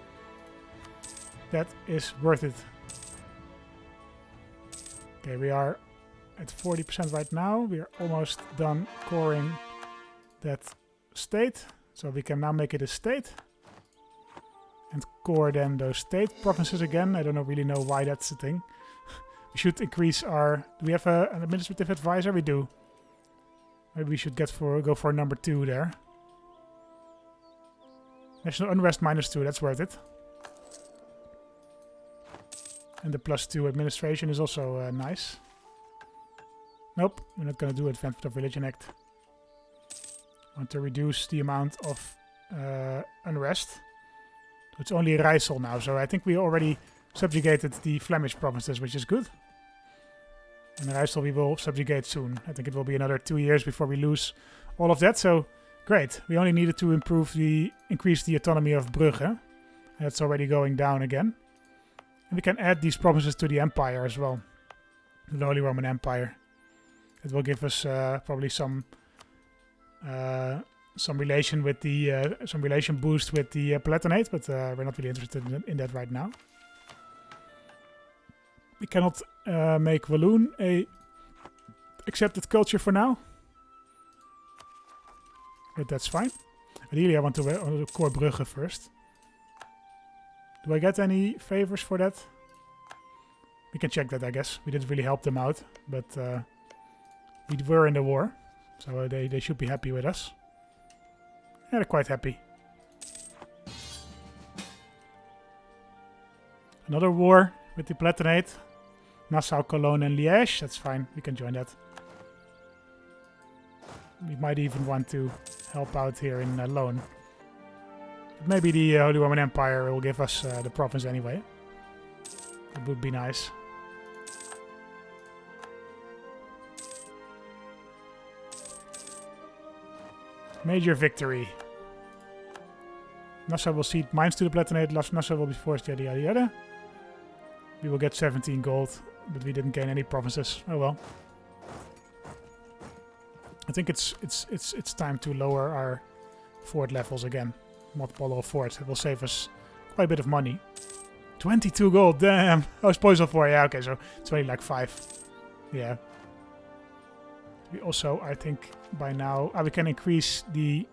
That is worth it. Okay, we are at 40% right now. We are almost done coring that state. So we can now make it a state. And core then those state provinces again. I don't really know why that's the thing. We should increase our... Do we have an administrative advisor? We do. Maybe we should go for number 2 there. National unrest -2. That's worth it. And the +2 administration is also nice. Nope, we're not going to do Advancement of Religion Act. I want to reduce the amount of unrest. It's only Rijssel now, so I think we already subjugated the Flemish provinces, which is good. And Rijssel we will subjugate soon. I think it will be another 2 years before we lose all of that, so great. We only needed to increase the autonomy of Brugge. And that's already going down again. And we can add these provinces to the Empire as well. The Holy Roman Empire. It will give us probably some relation with the some relation boost with the Palatinate, but we're not really interested in that right now. We cannot make Walloon a accepted culture for now, but that's fine. Ideally, I want to core Brugge first. Do I get any favors for that? We can check that, I guess. We didn't really help them out, but we were in the war, so they should be happy with us. Yeah, they're quite happy. Another war with the Palatinate. Nassau, Cologne and Liège. That's fine. We can join that. We might even want to help out here in Loan. But maybe the Holy Roman Empire will give us the province anyway. It would be nice. Major victory. Nassau will cede mines to the Palatinate. Nassau will be forced, yada yada yada. We will get 17 gold, but we didn't gain any provinces. Oh well. I think it's time to lower our fort levels again. Mothball forts. It will save us quite a bit of money. 22 gold, damn. Oh, spoils 4. Yeah, okay, so it's only like 5. Yeah. We also, I think, by now we can increase the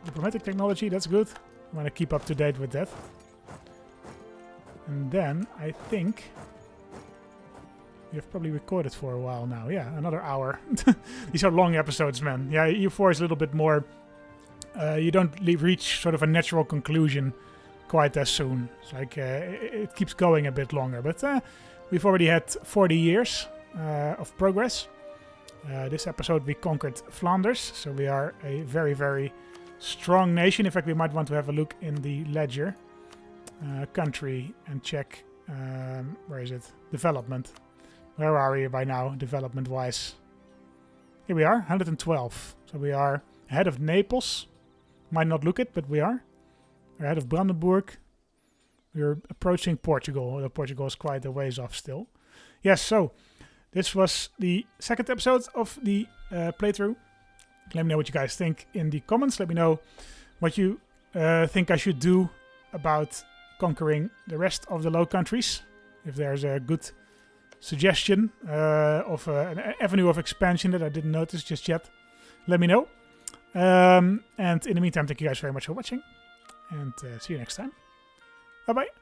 diplomatic technology. That's good. I want to keep up to date with that. And then I think we have probably recorded for a while now. Yeah, another hour. These are long episodes, man. Yeah, EU4 is a little bit more. You don't reach sort of a natural conclusion quite as soon. It's like it keeps going a bit longer. But we've already had 40 years of progress. This episode we conquered Flanders, so we are a very, very strong nation. In fact, we might want to have a look in the ledger country and check where is it? Development. Where are we by now, development-wise? Here we are, 112. So we are ahead of Naples. Might not look it, but we are. We're ahead of Brandenburg. We're approaching Portugal. Although Portugal is quite a ways off still. Yes, so this was the second episode of the playthrough. Let me know what you guys think in the comments. Let me know what you think I should do about conquering the rest of the Low Countries. If there's a good suggestion of an avenue of expansion that I didn't notice just yet, let me know. And in the meantime, thank you guys very much for watching. And see you next time. Bye-bye.